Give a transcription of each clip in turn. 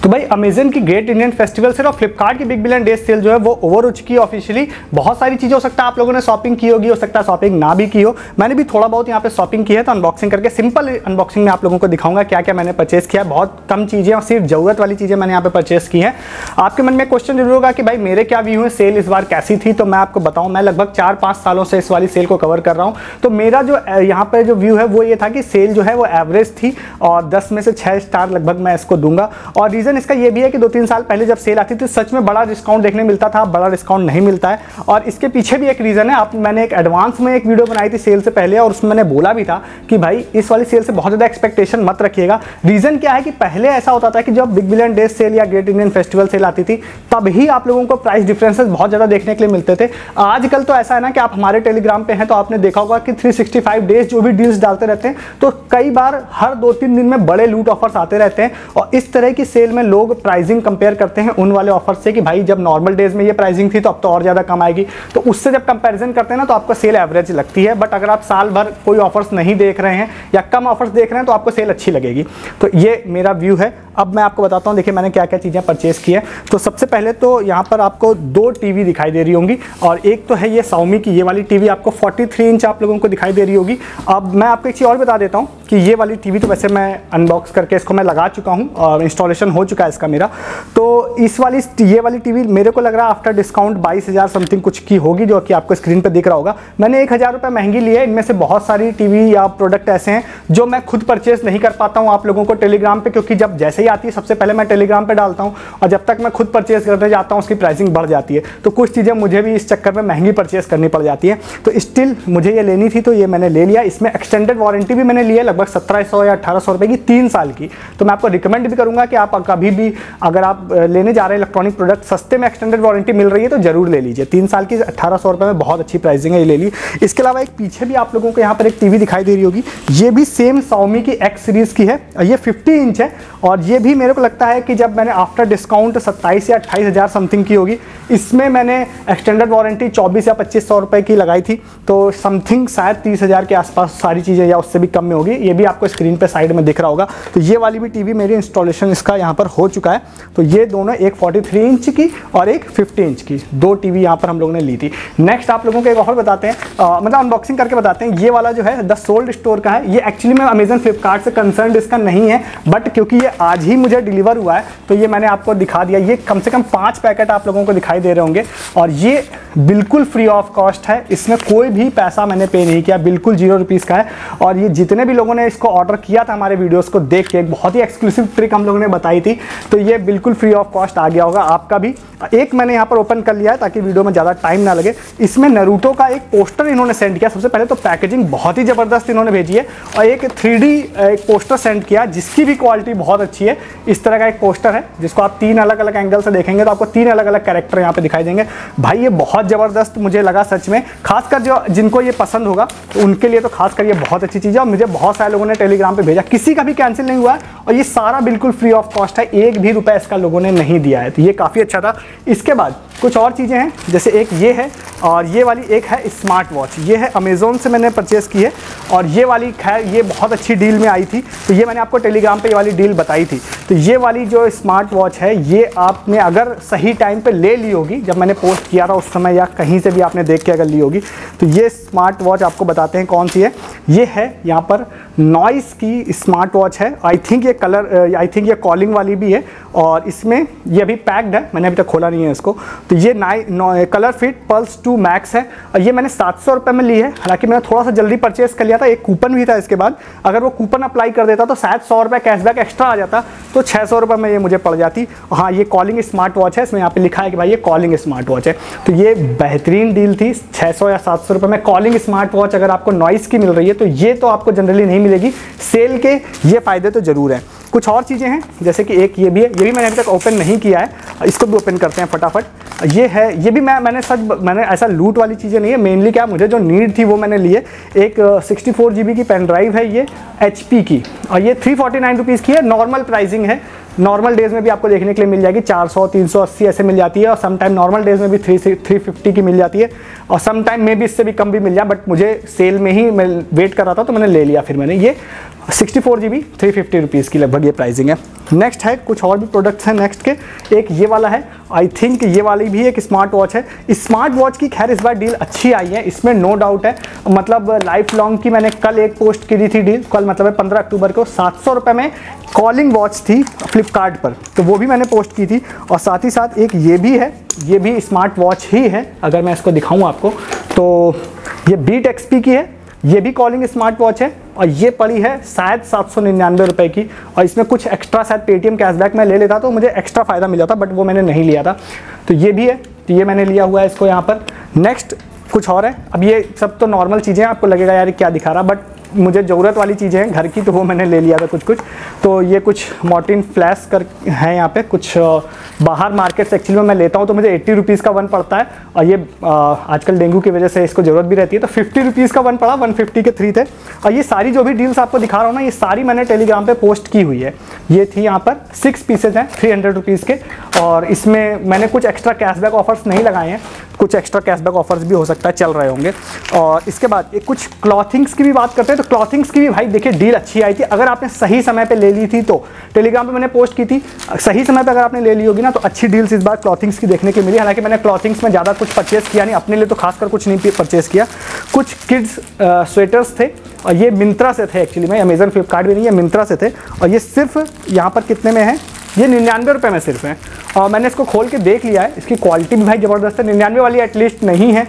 तो भाई अमेजन की ग्रेट इंडियन फेस्टिवल सेल और फ्लिपकार्ट की बिग बिलियन डेज सेल जो है वो ओवर हो चुकी है ऑफिशियली। बहुत सारी चीज़ें हो सकता है आप लोगों ने शॉपिंग की होगी, हो सकता है शॉपिंग ना भी की हो। मैंने भी थोड़ा बहुत यहाँ पे शॉपिंग की है, तो अनबॉक्सिंग करके सिंपल अनबॉक्सिंग में आप लोगों को दिखाऊंगा क्या क्या मैंने परचेस किया। बहुत कम चीज़ें और सिर्फ ज़रूरत वाली चीज़ें मैंने यहाँ पे परचेस की हैं। आपके मन में क्वेश्चन जरूर होगा कि भाई मेरे क्या व्यू है, सेल इस बार कैसी थी। तो मैं आपको बताऊँ, मैं लगभग 4-5 सालों से इस वाली सेल को कवर कर रहा हूँ। तो मेरा जो यहाँ पर जो व्यू है वो ये था कि सेल जो है वो एवरेज थी और 10 में से 6 स्टार लगभग मैं इसको दूंगा। और रीज़न इसका ये भी है कि 2-3 साल पहले जब सेल आती थी सच में बड़ा डिस्काउंट देखने मिलता था, बड़ा डिस्काउंट नहीं मिलता है। और इसके पीछे भी एक रीज़न है। मैंने एक एडवांस में एक वीडियो बनाई थी सेल से पहले और उसमें मैंने बोला भी था कि भाई इस वाली सेल से बहुत ज़्यादा एक्सपेक्टेशन मत रखिएगा। रीज़न क्या है कि पहले ऐसा होता था कि जब बिग बिलियन डेज सेल या ग्रेट इंडियन फेस्टिवल सेल आती थी तब ही आप लोगों को प्राइस डिफरेंसेस बहुत ज़्यादा देखने के लिए मिलते थे। आजकल तो ऐसा है ना कि आप हमारे टेलीग्राम पे हैं तो आपने देखा होगा कि 365 डेज जो भी डील्स डालते रहते हैं, तो कई बार हर 2-3 दिन में बड़े लूट ऑफर्स आते रहते हैं। और इस तरह की सेल में लोग प्राइसिंग कंपेयर करते हैं उन वाले ऑफर से कि भाई जब नॉर्मल डेज में ये प्राइसिंग थी तो अब तो और ज़्यादा कम आएगी। तो उससे जब कंपैरिजन करते हैं ना तो आपको सेल एवरेज लगती है। बट अगर आप साल भर कोई ऑफर्स नहीं देख रहे हैं या कम ऑफर्स देख रहे हैं तो आपको सेल अच्छी लगेगी। तो ये मेरा व्यू है। अब मैं आपको बताता हूँ, देखिए मैंने क्या क्या चीज़ें परचेस की है। तो सबसे पहले तो यहाँ पर आपको 2 टीवी दिखाई दे रही होंगी और एक तो है ये Xiaomi की ये वाली टीवी आपको 43 इंच आप लोगों को दिखाई दे रही होगी। अब मैं आपको एक चीज़ और बता देता हूँ कि ये वाली टीवी तो वैसे मैं अनबॉक्स करके इसको मैं लगा चुका हूँ और इंस्टॉलेशन हो चुका है इसका मेरा। तो ये वाली टीवी मेरे को लग रहा है आफ्टर डिस्काउंट 22,000 समथिंग कुछ की होगी, जो कि आपको स्क्रीन पे दिख रहा होगा। मैंने 1,000 रुपये महंगी ली है। इनमें से बहुत सारी टीवी या प्रोडक्ट ऐसे हैं जो मैं खुद परचेस नहीं कर पाता हूँ आप लोगों को टेलीग्राम पे, क्योंकि जब जैसे ही आती है सबसे पहले मैं टेलीग्राम पे डालता हूँ और जब तक मैं खुद परचेस करने जाता हूँ उसकी प्राइसिंग बढ़ जाती है। तो कुछ चीज़ें मुझे भी इस चक्कर में महंगी परचेस करनी पड़ जाती है। तो स्टिल मुझे ये लेनी थी तो ये मैंने ले लिया। इसमें एक्सटेंडेड वारंटी भी मैंने ली है लगभग 1700 या 1800 रुपये की 3 साल की। तो मैं आपको रिकमेंड भी करूँगा कि आप कभी भी अगर आप लेने जा रहे हैं इलेक्ट्रॉनिक प्रोडक्ट, सस्ते में एक्सटेंडेड वारंटी मिल रही है तो जरूर ले लीजिए। 3 साल की 1800 रुपये में बहुत अच्छी प्राइसिंग है, ये ले ली। इसके अलावा एक पीछे भी आप लोगों को यहाँ पर एक टीवी दिखाई दे रही होगी। ये भी सेम Xiaomi की X सीरीज़ की है। ये 50 इंच है और ये भी मेरे को लगता है कि जब मैंने आफ्टर डिस्काउंट 27 या 28,000 समथिंग की होगी। इसमें मैंने एक्सटेंडेड वारंटी 24 या 2500 रुपये की लगाई थी। तो समथिंग शायद 30,000 के आसपास सारी चीज़ें या उससे भी कम में होगी। ये भी आपको स्क्रीन पे साइड में दिख रहा होगा। तो ये वाली भी टीवी मेरी इंस्टॉलेशन इसका यहाँ पर हो चुका है। तो ये दोनों, एक 43 इंच की और एक 50 इंच की, 2 टीवी यहाँ पर हम लोगों ने ली थी। नेक्स्ट आप लोगों को एक और बताते हैं, मतलब अनबॉक्सिंग करके बताते हैं। ये वाला जो है द सोल्ड स्टोर का है। ये एक्चुअली में अमेजन फ्लिपकार्ट से कंसर्न इसका नहीं है, बट क्योंकि ये आज ही मुझे डिलीवर हुआ है तो ये मैंने आपको दिखा दिया। ये कम से कम 5 पैकेट आप लोगों को दिखाई दे रहे होंगे और ये बिल्कुल फ्री ऑफ कॉस्ट है। इसमें कोई भी पैसा मैंने पे नहीं किया, बिल्कुल 0 रुपीज़ का है। और ये जितने भी लोगों ने इसको ऑर्डर किया था हमारे वीडियोस को देख के, एक बहुत ही एक्सक्लूसिव ट्रिक हम लोगों ने बताई थी, तो ये बिल्कुल फ्री ऑफ कॉस्ट आ गया होगा आपका भी। एक मैंने यहाँ पर ओपन कर लिया है ताकि वीडियो में ज़्यादा टाइम ना लगे। इसमें नारुतो का एक पोस्टर इन्होंने सेंड किया। सबसे पहले तो पैकेजिंग बहुत ही ज़बरदस्त इन्होंने भेजी है और एक 3D एक पोस्टर सेंड किया जिसकी भी क्वालिटी बहुत अच्छी है। इस तरह का एक पोस्टर है जिसको आप 3 अलग अलग एंगल से देखेंगे तो आपको 3 अलग अलग कैरेक्टर यहाँ पे दिखाई देंगे। भाई ये बहुत ज़बरदस्त मुझे लगा सच में, खासकर जो जिनको ये पसंद होगा तो उनके लिए तो खासकर ये बहुत अच्छी चीज़ है। और मुझे बहुत सारे लोगों ने टेलीग्राम पे भेजा, किसी का भी कैंसिल नहीं हुआ है और ये सारा बिल्कुल फ्री ऑफ कॉस्ट है। 1 भी रुपया इसका लोगों ने नहीं दिया है, तो ये काफ़ी अच्छा था। इसके बाद कुछ और चीज़ें हैं, जैसे एक ये है और ये वाली एक है स्मार्ट वॉच। ये है अमेज़ोन से मैंने परचेज़ की है और ये वाली खैर ये बहुत अच्छी डील में आई थी, तो ये मैंने आपको टेलीग्राम पे ये वाली डील बताई थी। तो ये वाली जो स्मार्ट वॉच है ये आपने अगर सही टाइम पे ले ली होगी, जब मैंने पोस्ट किया था उस समय या कहीं से भी आपने देख के अगर ली होगी, तो ये स्मार्ट वॉच आपको बताते हैं कौन सी है। ये है यहाँ पर नॉइस की स्मार्ट वॉच है। आई थिंक ये कॉलिंग वाली भी है और इसमें ये अभी पैक्ड है, मैंने अभी तक खोला नहीं है इसको। तो ये कलर फिट पल्स 2 मैक्स है और ये मैंने 700 रुपये में ली है। हालांकि मैंने थोड़ा सा जल्दी परचेस कर लिया था, एक कूपन भी था इसके बाद। अगर वो कूपन अप्लाई कर देता तो शायद 100 रुपये कैशबैक एक्स्ट्रा आ जाता, तो 600 रुपये में ये मुझे पड़ जाती। हाँ, ये कॉलिंग स्मार्ट वॉच है, इसमें यहाँ पे लिखा है कि भाई ये कॉलिंग स्मार्ट वॉच है। तो ये बेहतरीन डील थी, 600 या 700 रुपये में कॉलिंग स्मार्ट वॉच अगर आपको नॉइस की मिल रही है तो ये तो आपको जनरली नहीं मिलेगी। सेल के ये फ़ायदे तो ज़रूर हैं। कुछ और चीज़ें हैं जैसे कि एक ये भी है, ये भी मैंने अभी तक ओपन नहीं किया है, इसको भी ओपन करते हैं फटाफट। ये है, ये भी मैंने ऐसा लूट वाली चीज़ें नहीं है। मेनली क्या मुझे जो नीड थी वो मैंने लिए। एक 64 GB की पेन ड्राइव है ये HP की और ये 349 रुपीज़ की है। नॉर्मल प्राइसिंग है, नॉर्मल डेज़ में भी आपको देखने के लिए मिल जाएगी 400 380 ऐसे मिल जाती है और सम टाइम नॉर्मल डेज़ में भी 350 की मिल जाती है और सम टाइम में भी इससे भी कम भी मिल जाए, बट मुझे सेल में ही मैं वेट कर रहा था तो मैंने ले लिया। फिर मैंने ये 64 GB 350 रुपीज़ की लगभग ये प्राइसिंग है। नेक्स्ट है कुछ और भी प्रोडक्ट्स हैं नेक्स्ट के, एक ये वाला है, आई थिंक ये वाली भी एक स्मार्ट वॉच है। स्मार्ट वॉच की खैर इस बार डील अच्छी आई है, इसमें नो डाउट है। मतलब लाइफ लॉन्ग की मैंने कल एक पोस्ट की थी डील, कल मतलब 15 अक्टूबर को 700 रुपये में कॉलिंग वॉच थी फ्लिपकार्ट पर, तो वो भी मैंने पोस्ट की थी। और साथ ही साथ एक ये भी है, ये भी स्मार्ट वॉच ही है, अगर मैं इसको दिखाऊँ आपको तो ये बीट XP की है, ये भी कॉलिंग स्मार्ट वॉच है और ये पड़ी है शायद 799 रुपये की। और इसमें कुछ एक्स्ट्रा शायद पेटीएम कैशबैक मैं ले लेता तो मुझे एक्स्ट्रा फ़ायदा मिल जाता, बट वो मैंने नहीं लिया था। तो ये भी है, तो ये मैंने लिया हुआ है इसको यहाँ पर। नेक्स्ट कुछ और है, अब ये सब तो नॉर्मल चीज़ें हैं, आपको लगेगा यार क्या दिखा रहा, बट मुझे ज़रूरत वाली चीज़ें हैं घर की, तो वो मैंने ले लिया था कुछ। तो ये कुछ मॉर्टिन फ्लैश कर है यहाँ पे, कुछ बाहर मार्केट से एक्चुअली में मैं लेता हूँ तो मुझे 80 रुपीज़ का वन पड़ता है, और ये आजकल डेंगू की वजह से इसको ज़रूरत भी रहती है, तो 50 रुपीज़ का वन पड़ा, 150 के 3 थे। और ये सारी जो भी डील्स आपको दिखा रहा हूँ ना, ये सारी मैंने टेलीग्राम पे पोस्ट की हुई है। ये थी यहाँ पर 6 पीसेज हैं 300 रुपीज़ के, और इसमें मैंने कुछ एक्स्ट्रा कैशबैक ऑफर्स नहीं लगाए हैं, कुछ एक्स्ट्रा कैशबैक ऑफर्स भी हो सकता है चल रहे होंगे। और इसके बाद एक कुछ क्लॉथिंग्स की भी बात करते हैं, तो क्लॉथिंग्स की भी भाई देखिए डील अच्छी आई थी। अगर आपने सही समय पे ले ली थी तो टेलीग्राम पे मैंने पोस्ट की थी, सही समय पे अगर आपने ले ली होगी ना तो अच्छी डील्स इस बार क्लॉथिंग्स की देखने की मिली। हालांकि मैंने क्लॉथिंग्स में ज़्यादा कुछ परचेस किया नहीं, अपने लिए तो खासकर कुछ नहीं परचेस किया। कुछ किड्स स्वेटर्स थे और ये मिंत्रा से थे एक्चुअली में, अमेजन फ्लिपकार्ट भी नहीं, ये मिंत्रा से थे। और ये सिर्फ यहाँ पर कितने में है, ये 99 रुपये में सिर्फ है। और मैंने इसको खोल के देख लिया है, इसकी क्वालिटी भी भाई ज़बरदस्त है। 99 वाली एटलीस्ट नहीं है,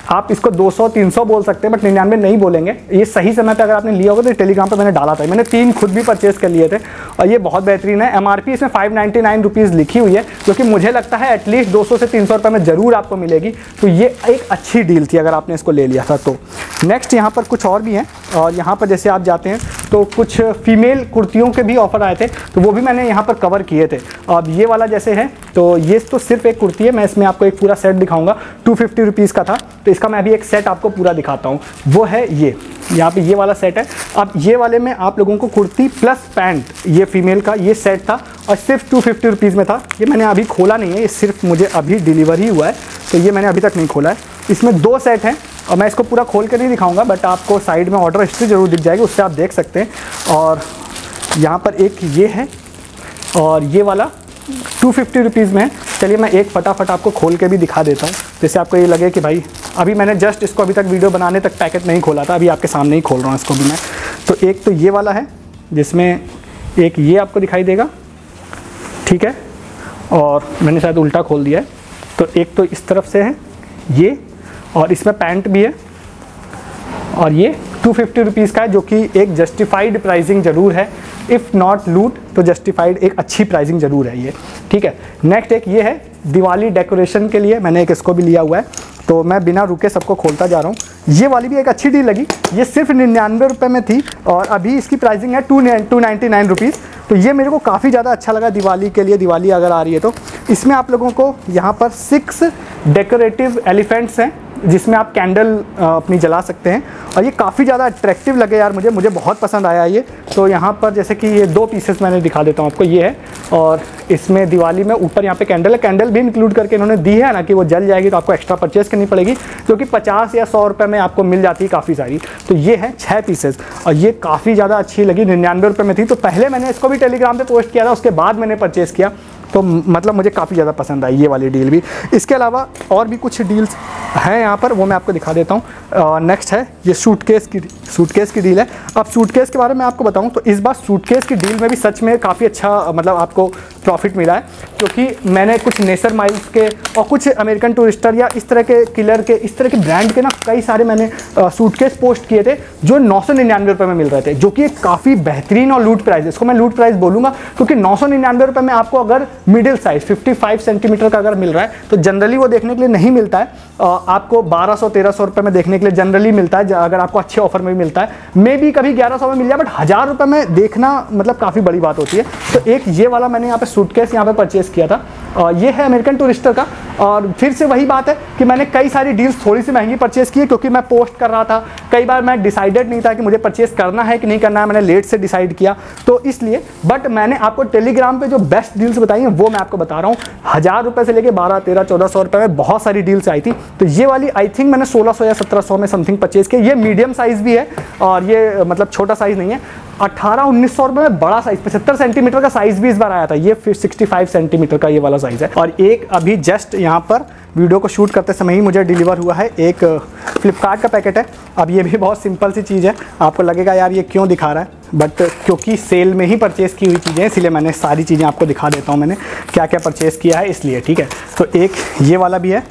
आप इसको 200-300 बोल सकते हैं, बट 99 नहीं बोलेंगे। ये सही समय पे अगर आपने लिया होगा तो टेलीग्राम पे मैंने डाला था, मैंने 3 खुद भी परचेस कर लिए थे और ये बहुत बेहतरीन है। MRP इसमें 599 रुपीज़ लिखी हुई है, जो कि मुझे लगता है एटलीस्ट 200 से 300 रुपये में ज़रूर आपको मिलेगी। तो ये एक अच्छी डील थी अगर आपने इसको ले लिया था तो। नेक्स्ट यहाँ पर कुछ और भी हैं, और यहाँ पर जैसे आप जाते हैं तो कुछ फीमेल कुर्तियों के भी ऑफर आए थे, तो वो भी मैंने यहाँ पर कवर किए थे। अब ये वाला जैसे है, तो ये तो सिर्फ एक कुर्ती है, मैं इसमें आपको एक पूरा सेट दिखाऊंगा। 250 रुपीज़ का था, तो इसका मैं अभी एक सेट आपको पूरा दिखाता हूँ। वो है ये, यहाँ पे ये वाला सेट है। अब ये वाले में आप लोगों को कुर्ती प्लस पैंट, ये फीमेल का ये सेट था और सिर्फ 250 रुपीज़ में था। ये मैंने अभी खोला नहीं है, ये सिर्फ मुझे अभी डिलीवरी हुआ है, तो ये मैंने अभी तक नहीं खोला है। इसमें 2 सेट हैं और मैं इसको पूरा खोल कर नहीं दिखाऊंगा, बट आपको साइड में ऑर्डर हिस्ट्री ज़रूर दिख जाएगी, उससे आप देख सकते हैं। और यहाँ पर एक ये है और ये वाला 250 रुपीज़ में है। चलिए मैं एक फटाफट आपको खोल के भी दिखा देता हूँ, जैसे आपको ये लगे कि भाई अभी मैंने जस्ट इसको अभी तक वीडियो बनाने तक पैकेट नहीं खोला था, अभी आपके सामने ही खोल रहा हूँ इसको भी मैं। तो एक तो ये वाला है जिसमें एक ये आपको दिखाई देगा, ठीक है, और मैंने शायद उल्टा खोल दिया है। तो एक तो इस तरफ से है ये, और इसमें पैंट भी है, और ये 250 रुपीज़ का है, जो कि एक जस्टिफाइड प्राइसिंग ज़रूर है। इफ़ नॉट लूट तो जस्टिफाइड एक अच्छी प्राइसिंग ज़रूर है ये, ठीक है। नेक्स्ट एक ये है दिवाली डेकोरेशन के लिए, मैंने एक इसको भी लिया हुआ है, तो मैं बिना रुके सबको खोलता जा रहा हूँ। ये वाली भी एक अच्छी डील लगी, ये सिर्फ 99 रुपये में थी और अभी इसकी प्राइसिंग है 299 रुपीज़। तो ये मेरे को काफ़ी ज़्यादा अच्छा लगा दिवाली के लिए, दिवाली अगर आ रही है तो। इसमें आप लोगों को यहाँ पर 6 डेकोरेटिव एलिफेंट्स हैं जिसमें आप कैंडल अपनी जला सकते हैं, और ये काफ़ी ज़्यादा अट्रैक्टिव लगे यार, मुझे बहुत पसंद आया ये। तो यहाँ पर जैसे कि ये 2 पीसेस मैंने दिखा देता हूँ आपको, ये है, और इसमें दिवाली में ऊपर यहाँ पे कैंडल है, कैंडल भी इंक्लूड करके इन्होंने दी है ना कि वो जल जाएगी तो आपको एक्स्ट्रा परचेस करनी पड़ेगी, जो कि 50 या 100 रुपये में आपको मिल जाती है काफ़ी सारी। तो ये है 6 पीसेस और ये काफ़ी ज़्यादा अच्छी लगी, 99 रुपये में थी। तो पहले मैंने इसको भी टेलीग्राम पर पोस्ट किया था, उसके बाद मैंने परचेज़ किया, तो मतलब मुझे काफ़ी ज़्यादा पसंद आई ये वाली डील भी। इसके अलावा और भी कुछ डील्स हैं यहाँ पर, वो मैं आपको दिखा देता हूँ। नेक्स्ट है ये सूटकेस की डील है। अब सूटकेस के बारे में आपको बताऊँ तो इस बार सूटकेस की डील में भी सच में काफ़ी अच्छा मतलब आपको प्रॉफिट मिला है, क्योंकि मैंने कुछ नेसर माइल्स के और कुछ अमेरिकन टूरिस्टर या इस तरह के किलर के, इस तरह के ब्रांड के ना कई सारे मैंने सूटकेस पोस्ट किए थे जो 999 रुपये में मिल रहे थे, जो कि काफ़ी बेहतरीन और लूट प्राइस, इसको मैं लूट प्राइस बोलूँगा, क्योंकि 999 रुपये में आपको अगर मिडिल साइज 55 सेंटीमीटर का अगर मिल रहा है तो जनरली वो देखने के लिए नहीं मिलता है। आपको 1200-1300 रुपये में देखने के लिए जनरली मिलता है, अगर आपको अच्छे ऑफर में भी मिलता है, मे भी कभी 1100 में मिल जाए, बट 1000 रुपये में देखना मतलब काफ़ी बड़ी बात होती है। तो एक ये वाला मैंने यहाँ पे सूटकेस यहाँ पे परचेस किया था, ये है अमेरिकन टूरिस्टर का। और फिर से वही बात है कि मैंने कई सारी डील्स थोड़ी सी महंगी परचेस की है, क्योंकि मैं पोस्ट कर रहा था, कई बार मैं डिसाइडेड नहीं था कि मुझे परचेस करना है कि नहीं करना है, मैंने लेट से डिसाइड किया तो इसलिए। बट मैंने आपको टेलीग्राम पे जो बेस्ट डील्स बताई हैं वो मैं आपको बता रहा हूँ। 1000 रुपये से लेके 1200-1400 रुपये में बहुत सारी डील्स आई थी। तो ये वाली आई थिंक मैंने 1600 या 1700 में समथिंग परचेज किया। ये मीडियम साइज़ भी है और ये मतलब छोटा साइज़ नहीं है। 1800-1900 रुपये में बड़ा साइज 75 सेंटीमीटर का साइज भी इस बार आया था। ये 65 सेंटीमीटर का ये वाला साइज है। और एक अभी जस्ट यहाँ पर वीडियो को शूट करते समय ही मुझे डिलीवर हुआ है एक फ्लिपकार्ट का पैकेट है। अब ये भी बहुत सिंपल सी चीज़ है, आपको लगेगा यार ये क्यों दिखा रहा है, बट क्योंकि सेल में ही परचेज़ की हुई चीज़ें इसलिए मैंने सारी चीज़ें आपको दिखा देता हूँ मैंने क्या क्या परचेज़ किया है इसलिए, ठीक है। तो एक ये वाला भी है,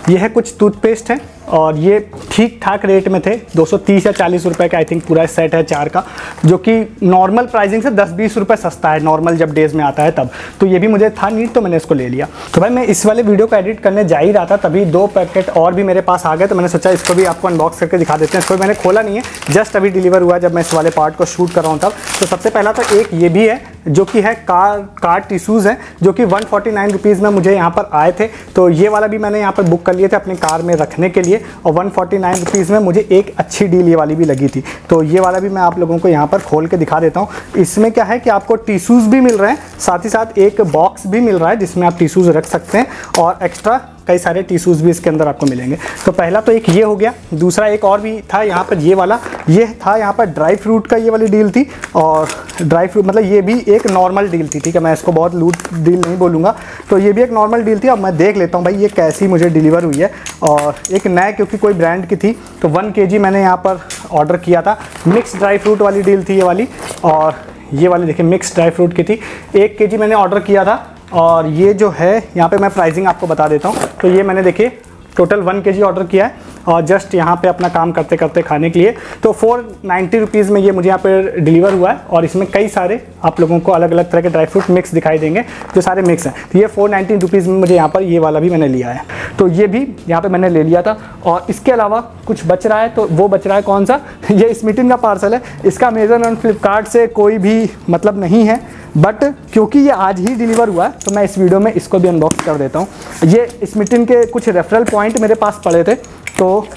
ये है कुछ टूथपेस्ट है और ये ठीक ठाक रेट में थे, 230 या 40 रुपए का आई थिंक पूरा सेट है 4 का, जो कि नॉर्मल प्राइसिंग से 10-20 रुपए सस्ता है नॉर्मल जब डेज में आता है तब। तो ये भी मुझे था नीड तो मैंने इसको ले लिया। तो भाई मैं इस वाले वीडियो को एडिट करने जा ही रहा था तभी 2 पैकेट और भी मेरे पास आ गए, तो मैंने सोचा इसको भी आपको अनबॉक्स करके दिखा देते हैं। इसको मैंने खोला नहीं है, जस्ट अभी डिलीवर हुआ जब मैं इस वाले पार्ट को शूट कर रहा हूँ तब। तो सबसे पहला तो एक ये भी है जो कि है कार टिश्यूज़ हैं जो कि 149 रुपीज़ में मुझे यहाँ पर आए थे। तो ये वाला भी मैंने यहाँ पर बुक कर लिए थे अपनी कार में रखने के लिए और 149 रुपीज़ में मुझे एक अच्छी डील ये वाली भी लगी थी। तो ये वाला भी मैं आप लोगों को यहाँ पर खोल के दिखा देता हूँ। इसमें क्या है कि आपको टिश्यूज़ भी मिल रहे हैं, साथ ही साथ एक बॉक्स भी मिल रहा है जिसमें आप टिश्यूज़ रख सकते हैं और एक्स्ट्रा कई सारे टिश्यूज़ भी इसके अंदर आपको मिलेंगे। तो पहला तो एक ये हो गया, दूसरा एक और भी था यहाँ पर ये वाला, ये था यहाँ पर ड्राई फ्रूट का ये वाली डील थी। और ड्राई फ्रूट मतलब ये भी एक नॉर्मल डील थी, ठीक है, मैं इसको बहुत लूट डील नहीं बोलूँगा। तो ये भी एक नॉर्मल डील थी। अब मैं देख लेता हूँ भाई ये कैसी मुझे डिलीवर हुई है। और एक नया क्योंकि कोई ब्रांड की थी तो 1 kg मैंने यहाँ पर ऑर्डर किया था। मिक्स ड्राई फ्रूट वाली डील थी ये वाली, और ये वाली देखिए मिक्स ड्राई फ्रूट की थी। 1 kg मैंने ऑर्डर किया था। और ये जो है यहाँ पे मैं प्राइसिंग आपको बता देता हूँ। तो ये मैंने देखिए टोटल 1 kg ऑर्डर किया है और जस्ट यहाँ पे अपना काम करते करते खाने के लिए। तो 490 रुपीज़ में ये मुझे यहाँ पे डिलीवर हुआ है और इसमें कई सारे आप लोगों को अलग अलग तरह के ड्राई फ्रूट मिक्स दिखाई देंगे जो सारे मिक्स हैं। तो ये 490 रुपीज़ में मुझे यहाँ पर ये वाला भी मैंने लिया है। तो ये भी यहाँ पर मैंने ले लिया था। और इसके अलावा कुछ बच रहा है, तो वो बच रहा है कौन सा, ये स्मिटन का पार्सल है। इसका अमेज़न और फ्लिपकार्ट से कोई भी मतलब नहीं है, बट क्योंकि ये आज ही डिलीवर हुआ है तो मैं इस वीडियो में इसको भी अनबॉक्स कर देता हूँ। ये स्मिटन के कुछ रेफरल पॉइंट मेरे पास पड़े थे तो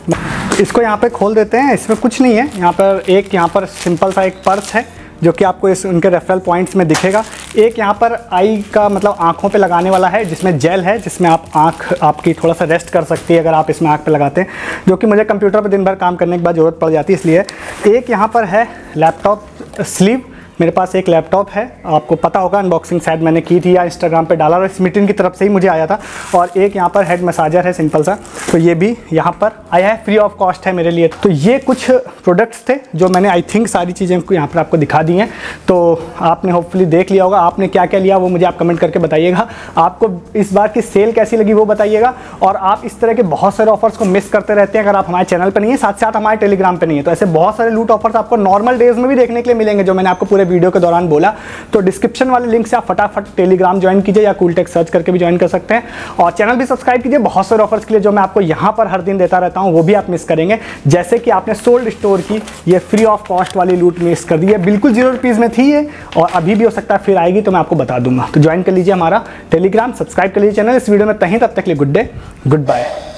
इसको यहाँ पे खोल देते हैं। इसमें कुछ नहीं है, यहाँ पर सिंपल सा एक पर्स है जो कि आपको इस उनके रेफरल पॉइंट्स में दिखेगा। एक यहाँ पर आई का मतलब आँखों पे लगाने वाला है जिसमें जेल है, जिसमें आप आँख आपकी थोड़ा सा रेस्ट कर सकती है अगर आप इसमें आँख पे लगाते हैं, जो कि मुझे कंप्यूटर पर दिन भर काम करने के बाद ज़रूरत पड़ जाती है इसलिए। एक यहाँ पर है लैपटॉप स्लीव, मेरे पास एक लैपटॉप है, आपको पता होगा अनबॉक्सिंग शायद मैंने की थी या इंस्टाग्राम पे डाला और स्मिटन की तरफ से ही मुझे आया था। और एक यहाँ पर हेड मसाजर है सिंपल सा, तो ये भी यहाँ पर आया है, फ्री ऑफ कॉस्ट है मेरे लिए। तो ये कुछ प्रोडक्ट्स थे जो मैंने आई थिंक सारी चीज़ें यहाँ पर आपको दिखा दी हैं। तो आपने होपफुली देख लिया होगा, आपने क्या क्या लिया वो मुझे आप कमेंट करके बताइएगा। आपको इस बार की सेल कैसी लगी वो बताइएगा। और आप इस तरह के बहुत सारे ऑफर्स को मिस करते रहते हैं अगर आप हमारे चैनल पर नहीं है, साथ साथ हमारे टेलीग्राम पर नहीं है। तो ऐसे बहुत सारे लूट ऑफर्स आपको नॉर्मल डेज में भी देखने के लिए मिलेंगे जो मैंने आपको पूरे वीडियो के दौरान बोला। तो डिस्क्रिप्शन वाले लिंक से आप फटाफट टेलीग्राम ज्वाइन कीजिए या कूलटेक सर्च करके भी ज्वाइन कर सकते हैं। और चैनल भी सब्सक्राइब कीजिए, बहुत सारे ऑफर्स के लिए जो मैं आपको यहां पर हर दिन देता रहता हूं वो भी आप मिस करेंगे। जैसे कि आपने सोल्ड स्टोर की ये फ्री ऑफ कॉस्ट वाली लूट मिस कर दी है, बिल्कुल 0 रुपीज़ में थी ये और अभी भी हो सकता है फिर आएगी, तो मैं आपको बता दूंगा। तो ज्वाइन कर लीजिए हमारा टेलीग्राम, सब्सक्राइब कर लीजिए चैनल। इस वीडियो में तब तक के लिए गुड डे, गुड बाय।